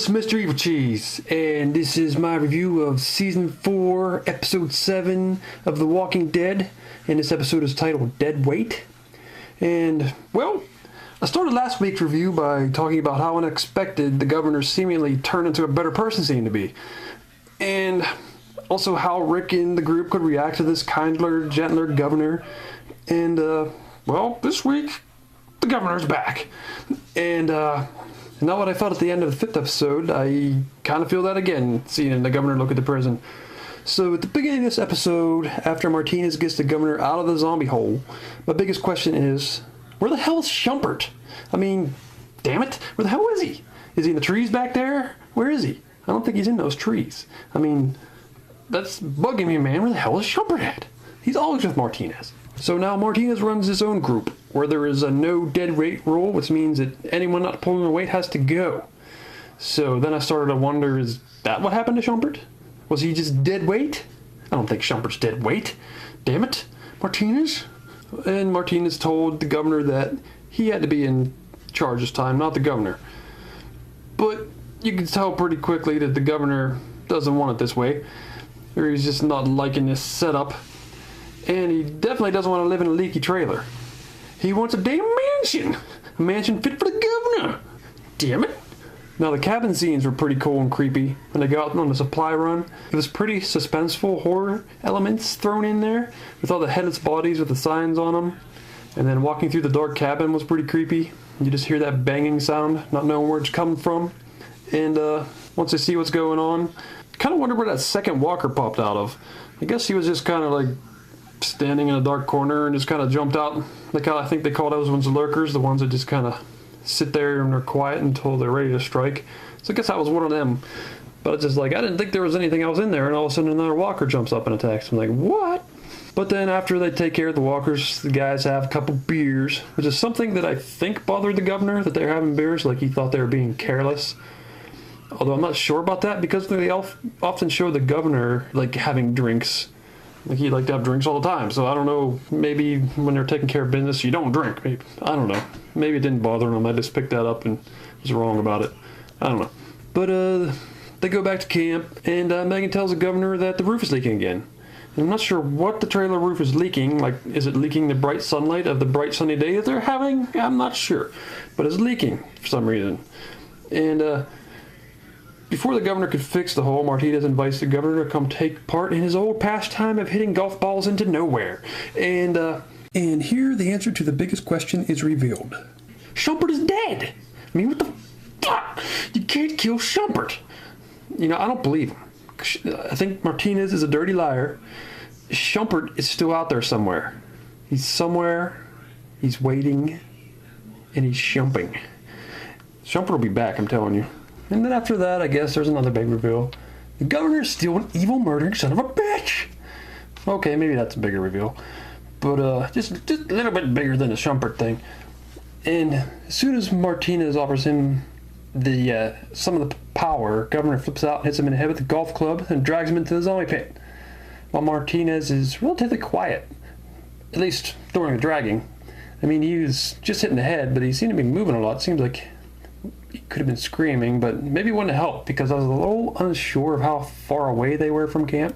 this is Mr. Evilcheese, and this is my review of Season 4, Episode 7 of The Walking Dead, and this episode is titled Dead Weight. And, well, I started last week's review by talking about how unexpected the governor seemingly turned into a better person seemed to be, and also how Rick and the group could react to this kinder, gentler governor. And, well, this week, the governor's back. And, now what I felt at the end of the 5th episode, I kind of feel that again, seeing the governor look at the prison. So at the beginning of this episode, after Martinez gets the governor out of the zombie hole, my biggest question is, where the hell is Shumpert? I mean, damn it, where the hell is he? Is he in the trees back there? Where is he? I don't think he's in those trees. I mean, that's bugging me, man. Where the hell is Shumpert at? He's always with Martinez. So now Martinez runs his own group, where there is a no dead weight rule, which means that anyone not pulling their weight has to go. So then I started to wonder, is that what happened to Shumpert? Was he just dead weight? I don't think Shumpert's dead weight. Damn it, Martinez. And Martinez told the governor that he had to be in charge this time, not the governor. But you can tell pretty quickly that the governor doesn't want it this way, or he's just not liking this setup. And he definitely doesn't want to live in a leaky trailer. He wants a damn mansion! A mansion fit for the governor! Damn it! Now the cabin scenes were pretty cool and creepy when they go out on the supply run. It was pretty suspenseful horror elements thrown in there, with all the headless bodies with the signs on them. And then walking through the dark cabin was pretty creepy. You just hear that banging sound, not knowing where it's coming from. And once they see what's going on, kind of wonder where that second walker popped out of. I guess he was just kind of like standing in a dark corner and just kind of jumped out. Like I think they call those ones lurkers, the ones that just kind of sit there and are quiet until they're ready to strike. So I guess I was one of them. But it's just like, I didn't think there was anything else in there, and all of a sudden another walker jumps up and attacks. I'm like, what? But then after they take care of the walkers, the guys have a couple beers, which is something that I think bothered the governor, that they're having beers, like he thought they were being careless. Although I'm not sure about that, because they often show the governor like having drinks. Like he liked to have drinks all the time, so I don't know, maybe when they're taking care of business, you don't drink. Maybe, I don't know. Maybe it didn't bother them. I just picked that up and was wrong about it. I don't know. But they go back to camp, and Megan tells the governor that the roof is leaking again. And I'm not sure what the trailer roof is leaking. Like, is it leaking the bright sunlight of the bright sunny day that they're having? I'm not sure. But it's leaking for some reason. And before the governor could fix the hole, Martinez invites the governor to come take part in his old pastime of hitting golf balls into nowhere. And here the answer to the biggest question is revealed. Shumpert is dead! I mean, what the fuck? You can't kill Shumpert! You know, I don't believe him. I think Martinez is a dirty liar. Shumpert is still out there somewhere. He's somewhere, he's waiting, and he's shumping. Shumpert will be back, I'm telling you. And then after that, I guess there's another big reveal. The governor is still an evil, murdering son of a bitch! Okay, maybe that's a bigger reveal. But just a little bit bigger than the Shumpert thing. And as soon as Martinez offers him the some of the power, governor flips out and hits him in the head with a golf club and drags him into the zombie pit. While Martinez is relatively quiet, at least during the dragging. I mean, he was just hitting the head, but he seemed to be moving a lot. It seems like he could have been screaming, but maybe it wouldn't have helped because I was a little unsure of how far away they were from camp.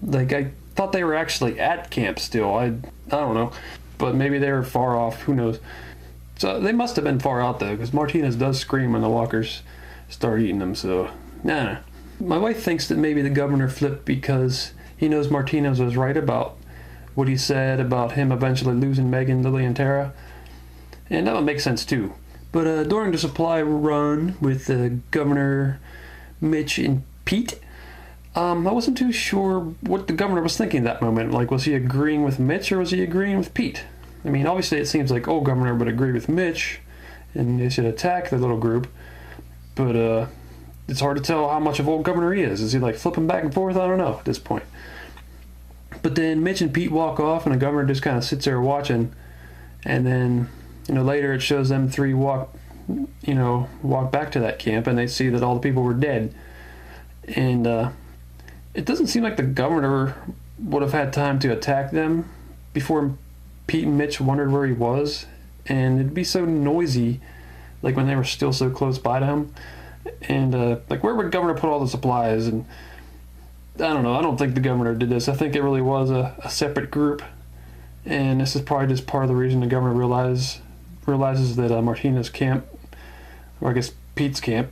Like, I thought they were actually at camp still. I don't know, but maybe they were far off. Who knows? So they must have been far out though, because Martinez does scream when the walkers start eating them. So, nah. My wife thinks that maybe the governor flipped because he knows Martinez was right about what he said about him eventually losing Megan, Lily, and Tara, and that would make sense too. But during the supply run with Governor Mitch and Pete, I wasn't too sure what the governor was thinking at that moment. Like, was he agreeing with Mitch or was he agreeing with Pete? I mean, obviously it seems like old governor would agree with Mitch and they should attack the little group. But it's hard to tell how much of old governor he is. Is he like flipping back and forth? I don't know at this point. But then Mitch and Pete walk off and the governor just kind of sits there watching. And then, you know, later it shows them three walk back to that camp and they see that all the people were dead. And it doesn't seem like the governor would have had time to attack them before Pete and Mitch wondered where he was. And it'd be so noisy, like when they were still so close by to him. And like, where would governor put all the supplies? And I don't know. I don't think the governor did this. I think it really was a separate group, and this is probably just part of the reason the governor realizes that Martina's camp, or I guess Pete's camp,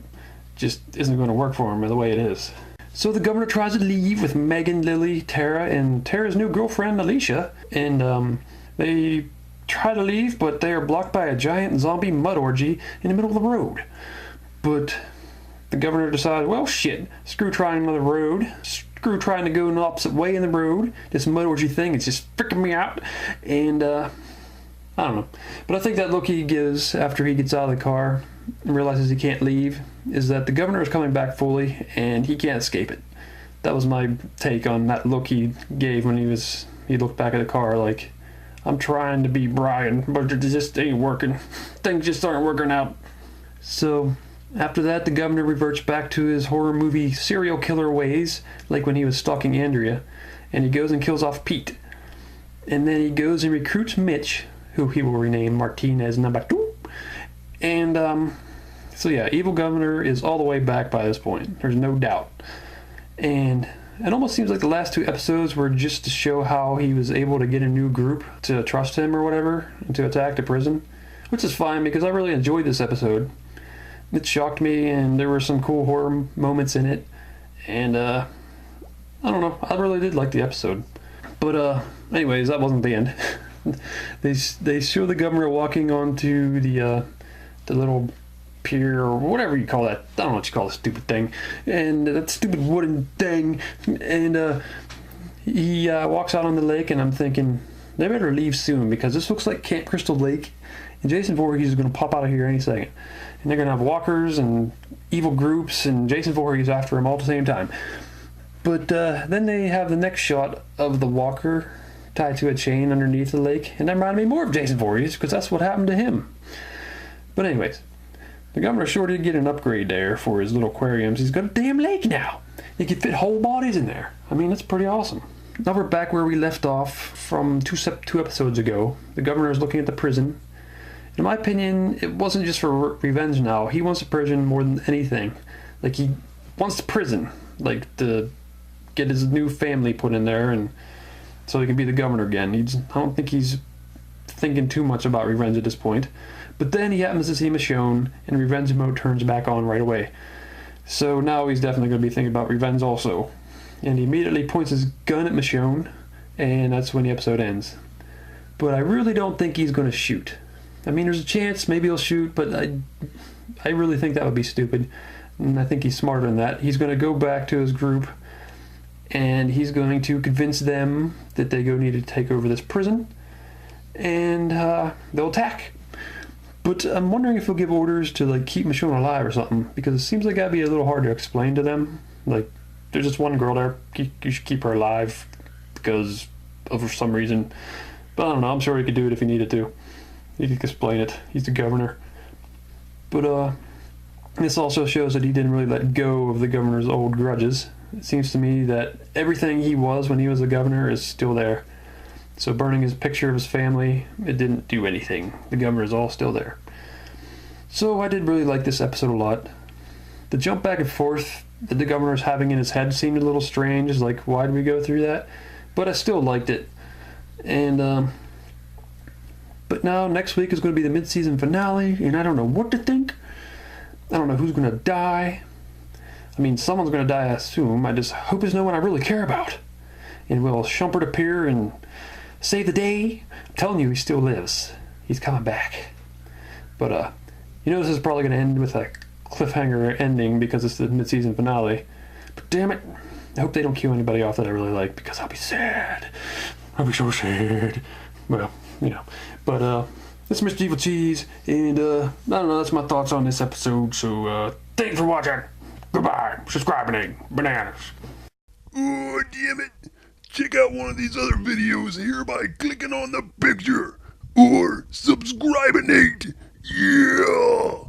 just isn't going to work for him the way it is. So the governor tries to leave with Megan, Lily, Tara, and Tara's new girlfriend, Alicia. And they try to leave, but they are blocked by a giant zombie mud orgy in the middle of the road. But the governor decides, well, shit, screw trying another road. Screw trying to go in the opposite way in the road. This mud orgy thing is just freaking me out. And I don't know. But I think that look he gives after he gets out of the car and realizes he can't leave is that the governor is coming back fully and he can't escape it. That was my take on that look he gave when he looked back at the car like, I'm trying to be Brian, but it just ain't working. Things just aren't working out. So after that, the governor reverts back to his horror movie serial killer ways, like when he was stalking Andrea, and he goes and kills off Pete. And then he goes and recruits Mitch, who he will rename Martinez number 2. And so yeah, evil governor is all the way back by this point. There's no doubt. And it almost seems like the last 2 episodes were just to show how he was able to get a new group to trust him or whatever, and to attack the prison, which is fine because I really enjoyed this episode. It shocked me, and there were some cool horror moments in it, and I don't know, I really did like the episode. But anyways, that wasn't the end. They show the governor walking onto the little pier or whatever you call that. I don't know what you call the stupid thing, and that stupid wooden thing. And he walks out on the lake, and I'm thinking they better leave soon because this looks like Camp Crystal Lake, and Jason Voorhees is going to pop out of here any second. And they're going to have walkers and evil groups, and Jason Voorhees after him all at the same time. But then they have the next shot of the walker tied to a chain underneath the lake, and that reminded me more of Jason Voorhees because that's what happened to him. But anyways, the governor sure did get an upgrade there for his little aquariums. He's got a damn lake now. He can fit whole bodies in there. I mean, that's pretty awesome. Now we're back where we left off from two episodes ago. The governor is looking at the prison. In my opinion, it wasn't just for revenge now. He wants the prison more than anything. Like, he wants the prison, like, to get his new family put in there, and so he can be the governor again. I don't think he's thinking too much about revenge at this point. But then he happens to see Michonne, and revenge mode turns back on right away. So now he's definitely going to be thinking about revenge also. And he immediately points his gun at Michonne, and that's when the episode ends. But I really don't think he's going to shoot. I mean, there's a chance maybe he'll shoot, but I really think that would be stupid. And I think he's smarter than that. He's going to go back to his group, and he's going to convince them that they need to take over this prison, and they'll attack. But I'm wondering if he'll give orders to, like, keep Michonne alive or something, because it seems like that'd be a little hard to explain to them. Like, there's just one girl there, you should keep her alive because of some reason. But I don't know, I'm sure he could do it if he needed to. He could explain it. He's the governor. But this also shows that he didn't really let go of the governor's old grudges. It seems to me that everything he was when he was the governor is still there. So burning his picture of his family, it didn't do anything. The governor's all still there. So I did really like this episode a lot. The jump back and forth that the governor's having in his head seemed a little strange. Like, why did we go through that? But I still liked it. And but now next week is going to be the mid-season finale, and I don't know what to think. I don't know who's going to die. I mean, someone's going to die, I assume. I just hope there's no one I really care about. And will Shumpert appear and save the day? I'm telling you, he still lives. He's coming back. But, you know this is probably going to end with a cliffhanger ending because it's the mid-season finale. But damn it, I hope they don't kill anybody off that I really like, because I'll be sad. I'll be so sad. Well, you know. But, this is Mr. Evilcheese, and, I don't know, that's my thoughts on this episode, so, thanks for watching. Goodbye. Subscribing, bananas. Oh, damn it. Check out one of these other videos here by clicking on the picture or subscribing. Yeah!